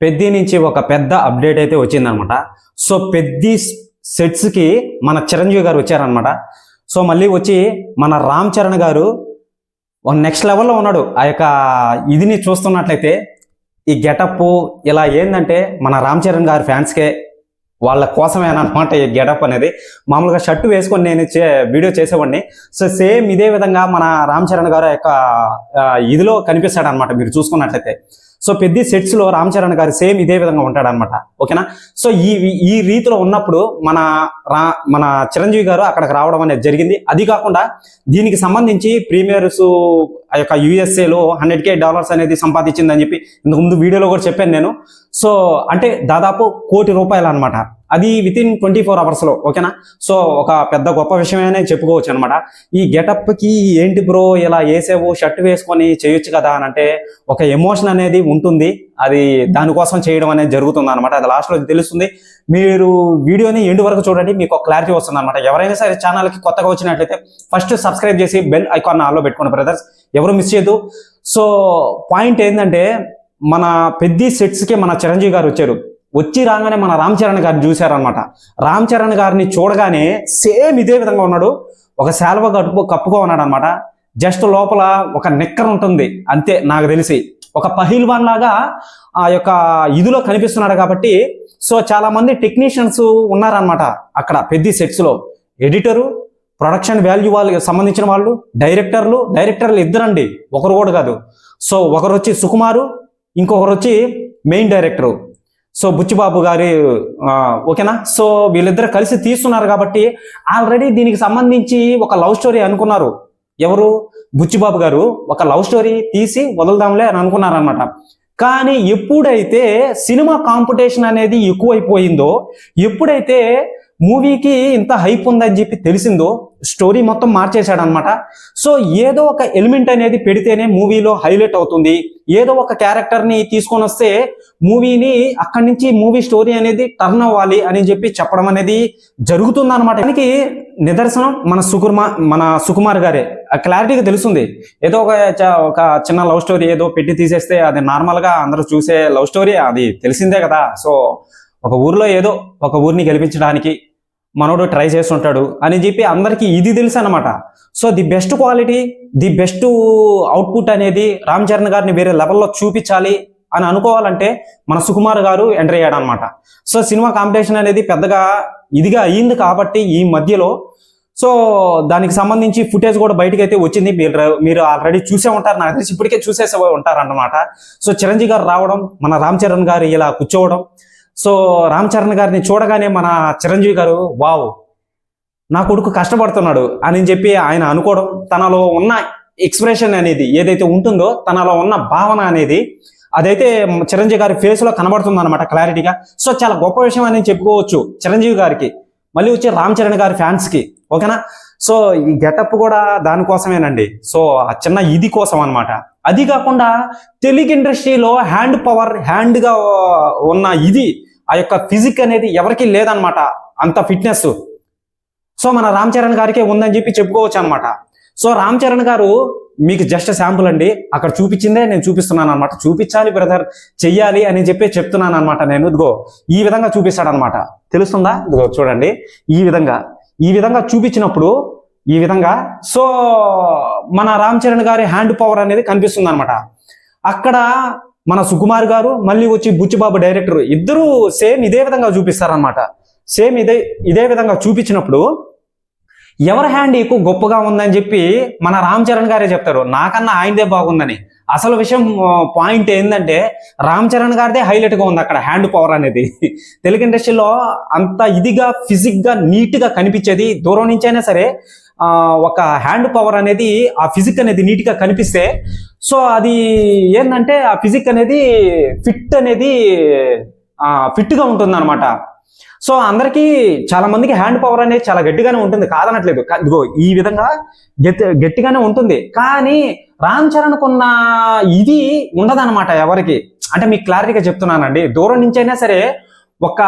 పెద్ది నుంచి ఒక పెద్ద అప్డేట్ అయితే వచ్చిందనమాట. సో పెద్ది సెట్స్కి మన చిరంజీవి గారు వచ్చారనమాట. సో మళ్ళీ వచ్చి మన రామ్ చరణ్ గారు నెక్స్ట్ లెవెల్లో ఉన్నాడు. ఆ యొక్క ఇదిని చూస్తున్నట్లయితే ఈ గెటప్ ఇలా ఏంటంటే మన రామ్ చరణ్ గారి ఫ్యాన్స్కే వాళ్ళ కోసమేనమాట ఈ గెటప్ అనేది. మామూలుగా షర్టు వేసుకొని నేను వీడియో చేసేవాడిని. సో సేమ్ ఇదే విధంగా మన రామ్ చరణ్ గారు యొక్క ఇదిలో కనిపిస్తాడనమాట మీరు చూసుకున్నట్లయితే. సో పెద్ద సెట్స్లో రామ్ చరణ్ గారు సేమ్ ఇదే విధంగా ఉంటాడనమాట. ఓకేనా. సో ఈ రీతిలో ఉన్నప్పుడు మన చిరంజీవి గారు అక్కడికి రావడం అనేది జరిగింది. అది కాకుండా దీనికి సంబంధించి ప్రీమియర్స్ ఆ యొక్క యూఎస్ఏలో $100,000 అనేది సంపాదించిందని చెప్పి ఇంతకుముందు వీడియోలో కూడా చెప్పాను నేను. సో అంటే దాదాపు ₹1 కోటి అనమాట. అది వితిన్ 24 అవర్స్లో. ఓకేనా. సో ఒక పెద్ద గొప్ప విషయమనే చెప్పుకోవచ్చు అనమాట. ఈ గెటప్కి ఏంటి బ్రో ఇలా వేసేవు, షర్ట్ వేసుకొని చేయొచ్చు కదా అని అంటే ఒక ఎమోషన్ అనేది ఉంటుంది. అది దానికోసం చేయడం అనేది జరుగుతుంది అనమాట. అది లాస్ట్లో తెలుస్తుంది. మీరు వీడియోని ఎండ్ వరకు చూడండి, మీకు ఒక క్లారిటీ వస్తుంది అనమాట. ఎవరైనా సరే ఛానల్కి కొత్తగా వచ్చినట్లయితే ఫస్ట్ సబ్స్క్రైబ్ చేసి బెల్ ఐకాన్ ఆన్లో పెట్టుకోండి బ్రదర్స్, ఎవరు మిస్ చేయదు. సో పాయింట్ ఏంటంటే మన పెద్ద సెట్స్కి మన చిరంజీవి గారు వచ్చి రాగానే మన రామ్ చరణ్ గారిని చూశారనమాట. రామ్ చరణ్ గారిని చూడగానే సేమ్ ఇదే విధంగా ఉన్నాడు. ఒక శాల్వ కప్పుకో ఉన్నాడు అనమాట. జస్ట్ లోపల ఒక నిక్కర్ ఉంటుంది అంతే. నాకు తెలిసి ఒక పహిల్వాన్ లాగా ఆ యొక్క ఇదిలో కనిపిస్తున్నాడు కాబట్టి సో చాలా మంది టెక్నీషియన్స్ ఉన్నారనమాట అక్కడ పెద్ద సెట్స్లో. ఎడిటరు, ప్రొడక్షన్ వాల్యూ వాళ్ళకి సంబంధించిన వాళ్ళు, డైరెక్టర్లు ఇద్దరండి, ఒకరు కూడా కాదు. సో ఒకరు వచ్చి సుకుమారు, ఇంకొకరు వచ్చి మెయిన్ డైరెక్టరు. సో బుచ్చిబాబు గారి ఓకేనా. సో వీళ్ళిద్దరు కలిసి తీస్తున్నారు కాబట్టి ఆల్రెడీ దీనికి సంబంధించి ఒక లవ్ స్టోరీ అనుకున్నారు. ఎవరు? బుచ్చిబాబు గారు ఒక లవ్ స్టోరీ తీసి వదులుదాంలే అని అనుకున్నారనమాట. కానీ ఎప్పుడైతే సినిమా కాంపిటీషన్ అనేది ఎక్కువైపోయిందో, ఎప్పుడైతే మూవీకి ఇంత హైప్ ఉందని చెప్పి తెలిసిందో, స్టోరీ మొత్తం మార్చేశాడు అనమాట. సో ఏదో ఒక ఎలిమెంట్ అనేది పెడితేనే మూవీలో హైలైట్ అవుతుంది. ఏదో ఒక క్యారెక్టర్ని తీసుకొని వస్తే మూవీని అక్కడి నుంచి మూవీ స్టోరీ అనేది టర్న్ అవ్వాలి అని చెప్పి చెప్పడం అనేది జరుగుతుంది అనమాట. దానికి నిదర్శనం మన సుకుమార్ గారే. క్లారిటీగా తెలుస్తుంది. ఏదో ఒక చిన్న లవ్ స్టోరీ ఏదో పెట్టి తీసేస్తే అది నార్మల్గా అందరూ చూసే లవ్ స్టోరీ, అది తెలిసిందే కదా. సో ఒక ఊర్లో ఏదో ఒక ఊరిని గెలిపించడానికి మనోడు ట్రై చేస్తుంటాడు అని చెప్పి అందరికీ ఇది తెలుసు అనమాట. So the best quality, the best output అనేది రామ్ చరణ్ గారిని వేరే లెవెల్లో చూపించాలి అని అనుకోవాలంటే మన సుకుమార్ గారు ఎంటర్ అయ్యాడు అనమాట. సో సినిమా కాంపిటీషన్ అనేది పెద్దగా ఇదిగా అయ్యింది కాబట్టి ఈ మధ్యలో సో దానికి సంబంధించి ఫుటేజ్ కూడా బయటకు అయితే వచ్చింది. మీరు ఆల్రెడీ చూసే ఉంటారు, నాకు తెలిసి ఇప్పటికే చూసేసే ఉంటారు అన్నమాట. సో చిరంజీవి గారు రావడం, మన రామ్ చరణ్ గారు ఇలా కూర్చోవడం, సో రామ్ చరణ్ గారిని చూడగానే మన చిరంజీవి గారు వావ్ నా కొడుకు కష్టపడుతున్నాడు అని చెప్పి ఆయన అనుకోవడం, తనలో ఉన్న ఎక్స్ప్రెషన్ అనేది ఏదైతే ఉంటుందో, తనలో ఉన్న భావన అనేది అదైతే చిరంజీవి గారి ఫేస్లో కనబడుతుంది అనమాట క్లారిటీగా. సో చాలా గొప్ప విషయం అని చెప్పుకోవచ్చు చిరంజీవి గారికి, మళ్ళీ వచ్చి రామ్ చరణ్ గారి ఫ్యాన్స్కి. ఓకేనా. సో ఈ గెటప్ కూడా దానికోసమేనండి. సో ఆ చిన్న ఇది కోసం అనమాట. అది కాకుండా తెలుగు ఇండస్ట్రీలో హ్యాండ్గా ఉన్న ఇది ఆ యొక్క ఫిజిక్ అనేది ఎవరికి లేదనమాట, అంత ఫిట్నెస్. సో మన రామ్ చరణ్ గారికే ఉందని చెప్పి చెప్పుకోవచ్చు అనమాట. సో రామ్ చరణ్ గారు మీకు జస్ట్ శాంపుల్ అండి, అక్కడ చూపించిందే నేను చూపిస్తున్నాను అనమాట. చూపించాలి బ్రదర్, చెయ్యాలి అని చెప్పి చెప్తున్నాను అనమాట నేను. ఇదిగో ఈ విధంగా చూపిస్తాడు అనమాట. తెలుస్తుందా? ఇదిగో చూడండి, ఈ విధంగా చూపించినప్పుడు ఈ విధంగా సో మన రామ్ చరణ్ గారి హ్యాండ్ పవర్ అనేది కనిపిస్తుంది అనమాట. అక్కడ మన సుకుమార్ గారు, మళ్ళీ వచ్చి బుచ్చిబాబు డైరెక్టర్, ఇద్దరు సేమ్ ఇదే విధంగా చూపిస్తారనమాట. సేమ్ ఇదే విధంగా చూపించినప్పుడు ఎవరి హ్యాండ్ ఎక్కువ గొప్పగా ఉందని చెప్పి మన రామ్ చరణ్ గారే చెప్తారు, నాకన్నా ఆయనదే బాగుందని. అసలు విషయం పాయింట్ ఏంటంటే రామ్ చరణ్ గారిదే హైలైట్గా ఉంది అక్కడ హ్యాండ్ పవర్ అనేది. తెలుగు ఇండస్ట్రీలో అంత ఇదిగా ఫిజిక్గా నీట్గా కనిపించేది దూరం నుంచి అయినా సరే ఒక హ్యాండ్ పవర్ అనేది, ఆ ఫిజిక్ అనేది నీట్గా కనిపిస్తే సో అది ఏంటంటే ఆ ఫిజిక్ అనేది ఫిట్గా ఉంటుంది అనమాట. సో అందరికీ చాలా మందికి హ్యాండ్ పవర్ అనేది చాలా గట్టిగానే ఉంటుంది, కాదనట్లేదు. ఇదిగో ఈ విధంగా గట్టిగానే ఉంటుంది. కానీ రామ్ చరణ్కున్న ఇది ఉండదన్నమాట ఎవరికి. అంటే మీకు క్లారిటీగా చెప్తున్నానండి, దూరం నుంచి అయినా సరే ఒక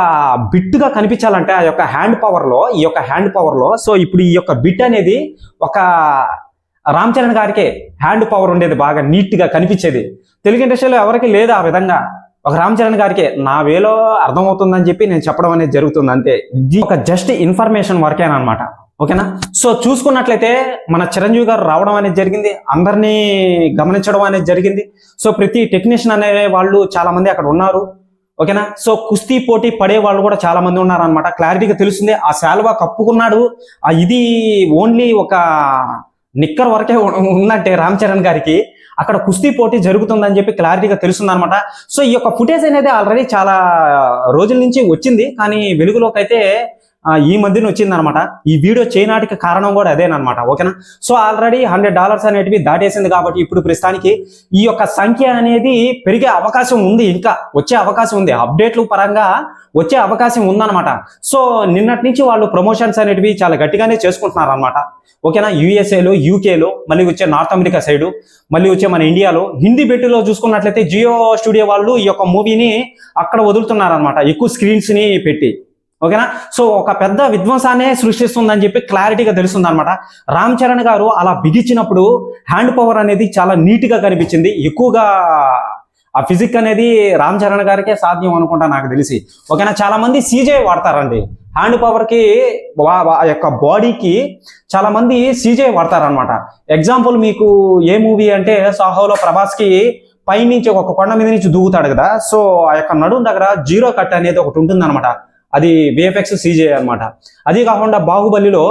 బిట్గా కనిపించాలంటే ఆ యొక్క హ్యాండ్ పవర్లో సో ఇప్పుడు ఈ యొక్క బిట్ అనేది ఒక రామ్ చరణ్ గారికే హ్యాండ్ పవర్ ఉండేది, బాగా నీట్గా కనిపించేది. తెలుగు ఇండస్ట్రీలో ఎవరికి లేదు ఆ విధంగా. ఒక రామ్ చరణ్ గారికి నా వేలో అర్థమవుతుందని చెప్పి నేను చెప్పడం అనేది జరుగుతుంది అంతే. ఇది ఒక జస్ట్ ఇన్ఫర్మేషన్ వరకేనమాట. ఓకేనా. సో చూసుకున్నట్లయితే మన చిరంజీవి గారు రావడం అనేది జరిగింది, అందరినీ గమనించడం అనేది జరిగింది. సో ప్రతి టెక్నీషియన్ అనే వాళ్ళు చాలా మంది అక్కడ ఉన్నారు. ఓకేనా. సో కుస్తీ పోటీ పడే వాళ్ళు కూడా చాలా మంది ఉన్నారు అనమాట. క్లారిటీగా తెలుస్తుంది. ఆ శాలువా కప్పుకున్నాడు, ఇది ఓన్లీ ఒక నిక్కర్ వరకే ఉన్నట్టే రామ్ చరణ్ గారికి. అక్కడ కుస్తీ పోటీ జరుగుతుందని చెప్పి క్లారిటీగా తెలుస్తుంది అనమాట. సో ఈ యొక్క ఫుటేజ్ అనేది ఆల్రెడీ చాలా రోజుల నుంచి వచ్చింది, కానీ వెలుగులోకి అయితే ఈ మధ్యన వచ్చింది అనమాట. ఈ వీడియో చేయనాటికి కారణం కూడా అదేనమాట. ఓకేనా. సో ఆల్రెడీ $100 అనేటివి దాటేసింది కాబట్టి ఇప్పుడు ప్రస్తుతానికి ఈ యొక్క సంఖ్య అనేది పెరిగే అవకాశం ఉంది, ఇంకా వచ్చే అవకాశం ఉంది, అప్డేట్లు పరంగా వచ్చే అవకాశం ఉందన్నమాట. సో నిన్నటి నుంచి వాళ్ళు ప్రమోషన్స్ అనేటివి చాలా గట్టిగానే చేసుకుంటున్నారు అనమాట. ఓకేనా. యూఎస్ఏలో, యూకేలో, మళ్ళీ వచ్చే నార్త్ అమెరికా సైడు, మళ్ళీ వచ్చే మన ఇండియాలో హిందీ బెట్టులో చూసుకున్నట్లయితే జియో స్టూడియో వాళ్ళు ఈ యొక్క మూవీని అక్కడ వదులుతున్నారు అనమాట, ఎక్కువ స్క్రీన్స్ ని పెట్టి. ఓకేనా. సో ఒక పెద్ద విధ్వంసాన్ని సృష్టిస్తుందని చెప్పి క్లారిటీగా తెలుస్తుంది అనమాట. రామ్ చరణ్ గారు అలా బిగించినప్పుడు హ్యాండ్ పవర్ అనేది చాలా నీట్గా కనిపించింది. ఎక్కువగా ఆ ఫిజిక్ అనేది రామ్ చరణ్ గారికే సాధ్యం అనుకుంటా నాకు తెలిసి. ఓకేనా. చాలా మంది సీజే వాడతారండి హ్యాండ్ పవర్ కి, ఆ యొక్క బాడీకి చాలా మంది సీజే వాడతారనమాట. ఎగ్జాంపుల్ మీకు ఏ మూవీ అంటే సాహోలో ప్రభాస్ కి పైనుంచి ఒక కొండ మీద నుంచి దూకుతాడు కదా. సో ఆ యొక్క నడుం దగ్గర జీరో కట్ అనేది ఒకటి ఉంటుంది అనమాట, అది విఎఫ్ఎక్స్ సీజే అనమాట. అది కాకుండా బాహుబలిలో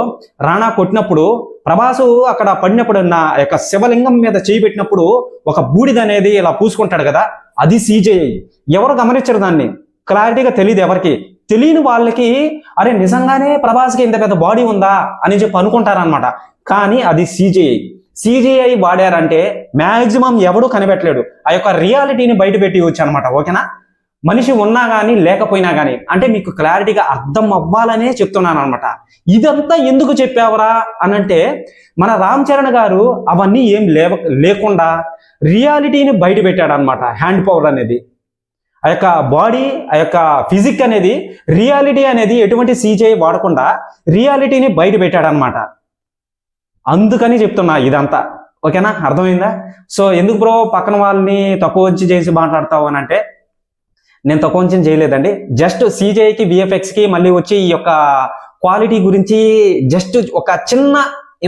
రాణా కొట్టినప్పుడు ప్రభాసు అక్కడ పడినప్పుడు నా యొక్క శివలింగం మీద చేయి పెట్టినప్పుడు ఒక బూడిద అనేది ఇలా పూసుకుంటాడు కదా, అది సీజే. ఎవరు గమనించరు దాన్ని, క్లారిటీగా తెలియదు ఎవరికి. తెలియని వాళ్ళకి అరే నిజంగానే ప్రభాస్కి ఇంత పెద్ద బాడీ ఉందా అని చెప్పి అనుకుంటారనమాట. కానీ అది సిజిఐ వాడారంటే మ్యాక్సిమం ఎవడు కనిపెట్టలేడు. ఆ యొక్క రియాలిటీని బయట పెట్టి వచ్చు అనమాట. ఓకేనా. మనిషి ఉన్నా కానీ లేకపోయినా కానీ, అంటే మీకు క్లారిటీగా అర్థం అవ్వాలనే చెప్తున్నాను అనమాట. ఇదంతా ఎందుకు చెప్పావరా అనంటే మన రామ్ చరణ్ గారు అవన్నీ ఏం లేకుండా రియాలిటీని బయట పెట్టాడు అనమాట. హ్యాండ్ పవర్ అనేది, ఆ యొక్క బాడీ, ఆ యొక్క ఫిజిక్ అనేది, రియాలిటీ అనేది ఎటువంటి సీజీఐ వాడకుండా రియాలిటీని బయట పెట్టాడు అనమాట. అందుకని చెప్తున్నా ఇదంతా. ఓకేనా, అర్థమైందా? సో ఎందుకు బ్రో పక్కన వాళ్ళని తక్కువ వచ్చి చేసి మాట్లాడతావు అని అంటే, నేను తక్కువ వంచన చేయలేదండి. జస్ట్ సీజేఐకి, విఎఫ్ఎక్స్కి మళ్ళీ వచ్చి ఈ యొక్క క్వాలిటీ గురించి జస్ట్ ఒక చిన్న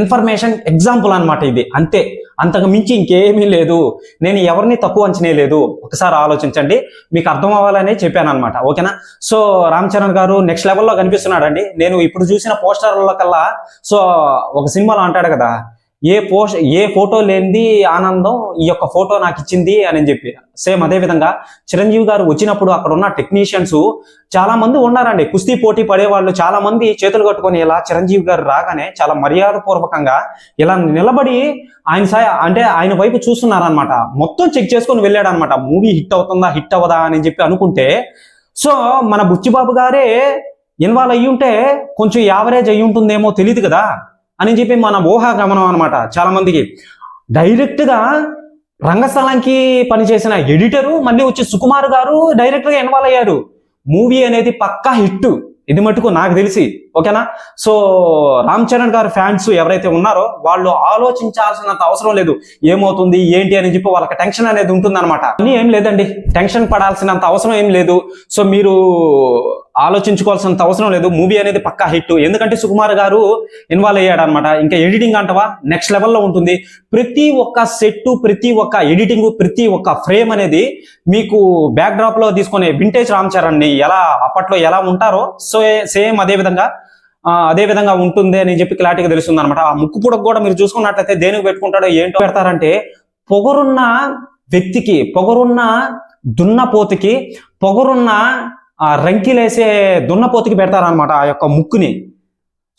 ఇన్ఫర్మేషన్ ఎగ్జాంపుల్ అనమాట ఇది, అంతే. అంతకు మించి ఇంకేమీ లేదు. నేను ఎవరిని తక్కువ అంచనే లేదు. ఒకసారి ఆలోచించండి, మీకు అర్థం అవ్వాలనే చెప్పాను అనమాట. ఓకేనా. సో రామ్ చరణ్ గారు నెక్స్ట్ లెవెల్లో కనిపిస్తున్నాడండి. నేను ఇప్పుడు చూసిన పోస్టర్ల కల్లా, సో ఒక సినిమాలో అంటాడు కదా, ఏ ఫోటో లేనిది ఆనందం ఈ యొక్క ఫోటో నాకు ఇచ్చింది అని చెప్పి, సేమ్ అదే విధంగా చిరంజీవి గారు వచ్చినప్పుడు అక్కడ ఉన్న టెక్నీషియన్స్ చాలా మంది ఉన్నారండి. కుస్తీ పోటీ పడేవాళ్ళు చాలా మంది చేతులు కట్టుకొని ఇలా చిరంజీవి గారు రాగానే చాలా మర్యాద పూర్వకంగా ఇలా నిలబడి ఆయన వైపు చూస్తున్నారనమాట. మొత్తం చెక్ చేసుకొని వెళ్ళాడు అనమాట. మూవీ హిట్ అవుతుందా హిట్ అవ్వదా అని చెప్పి అనుకుంటే, సో మన బుచ్చిబాబు గారే ఇన్వాల్వ్ అయ్యి ఉంటే కొంచెం యావరేజ్ అయ్యి ఉంటుందేమో తెలియదు కదా అని చెప్పి మన ఊహాగమనం అనమాట. చాలా మందికి డైరెక్ట్ గా రంగస్థలానికి పనిచేసిన ఎడిటరు మళ్ళీ వచ్చి సుకుమార్ గారు డైరెక్ట్ గా ఇన్వాల్వ్ అయ్యారు. మూవీ అనేది పక్కా హిట్, ఇది మటుకు నాకు తెలిసి. ఓకేనా. సో రామ్ చరణ్ గారు ఫ్యాన్స్ ఎవరైతే ఉన్నారో వాళ్ళు ఆలోచించాల్సినంత అవసరం లేదు, ఏమవుతుంది ఏంటి అని చెప్పి వాళ్ళకి టెన్షన్ అనేది ఉంటుంది అనమాట. అన్నీ ఏం లేదండి, టెన్షన్ పడాల్సినంత అవసరం ఏం లేదు. సో మీరు ఆలోచించుకోవాల్సినంత అవసరం లేదు. మూవీ అనేది పక్కా హిట్, ఎందుకంటే సుకుమార్ గారు ఇన్వాల్వ్ అయ్యాడు అనమాట. ఇంకా ఎడిటింగ్ అంటవా నెక్స్ట్ లెవెల్లో ఉంటుంది. ప్రతి ఒక్క సెట్, ప్రతి ఒక్క ఎడిటింగ్, ప్రతి ఒక్క ఫ్రేమ్ అనేది మీకు బ్యాక్ డ్రాప్ లో తీసుకునే వింటేజ్ రామ్ చరణ్ ని ఎలా అప్పట్లో ఎలా ఉంటారో సో సేమ్ అదే విధంగా ఉంటుంది అని చెప్పి క్లారిటీగా తెలుస్తుంది అనమాట. ఆ ముక్కు పుడకు కూడా మీరు చూసుకున్నట్లయితే దేనికి పెట్టుకుంటాడో ఏంటో పెడతారంటే, పొగరున్న వ్యక్తికి, పొగరున్న దున్నపోతుకి, పొగరున్న రంకిలేసే దున్నపోతుకి పెడతారనమాట ఆ యొక్క ముక్కుని.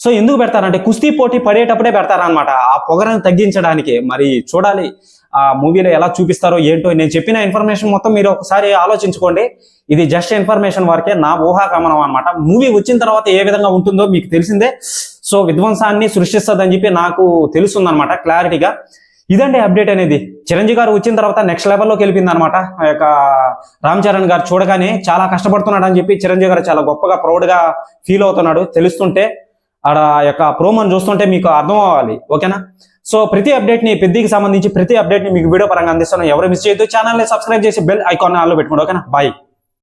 సో ఎందుకు పెడతారంటే కుస్తీ పోటీ పడేటప్పుడే పెడతారనమాట, ఆ పొగరని తగ్గించడానికి. మరి చూడాలి ఆ మూవీలో ఎలా చూపిస్తారో ఏంటో. నేను చెప్పిన ఇన్ఫర్మేషన్ మొత్తం మీరు ఒకసారి ఆలోచించుకోండి. ఇది జస్ట్ ఇన్ఫర్మేషన్ వరకే, నా ఊహాగమనం అనమాట. మూవీ వచ్చిన తర్వాత ఏ విధంగా ఉంటుందో మీకు తెలిసిందే. సో విధ్వంసాన్ని సృష్టిస్తుందని చెప్పి నాకు తెలుస్తుందన్నమాట క్లారిటీగా. ఇదండి అప్డేట్ అనేది. చిరంజీవి గారు వచ్చిన తర్వాత నెక్స్ట్ లెవెల్లోకి వెళ్ళింది అనమాట. ఆ యొక్క రామ్ చరణ్ గారు చూడగానే చాలా కష్టపడుతున్నాడు అని చెప్పి చిరంజీవి గారు చాలా గొప్పగా ప్రౌడ్గా ఫీల్ అవుతున్నాడు. తెలుస్తుంటే ఆడ యొక్క ప్రోమోని చూస్తుంటే మీకు అర్థం అవ్వాలి. ఓకేనా. సో ప్రతి అప్డేట్ని పెద్దకి సంబంధించి ప్రతి అప్డేట్ని మీకు వీడియో పరంగా అందిస్తాను. ఎవరు మిస్ చేయొద్దు. ఛానల్ని సబ్స్క్రైబ్ చేసి బెల్ ఐకాన్ ఆన్లో పెట్టుకోండి. ఓకేనా? బాయ్.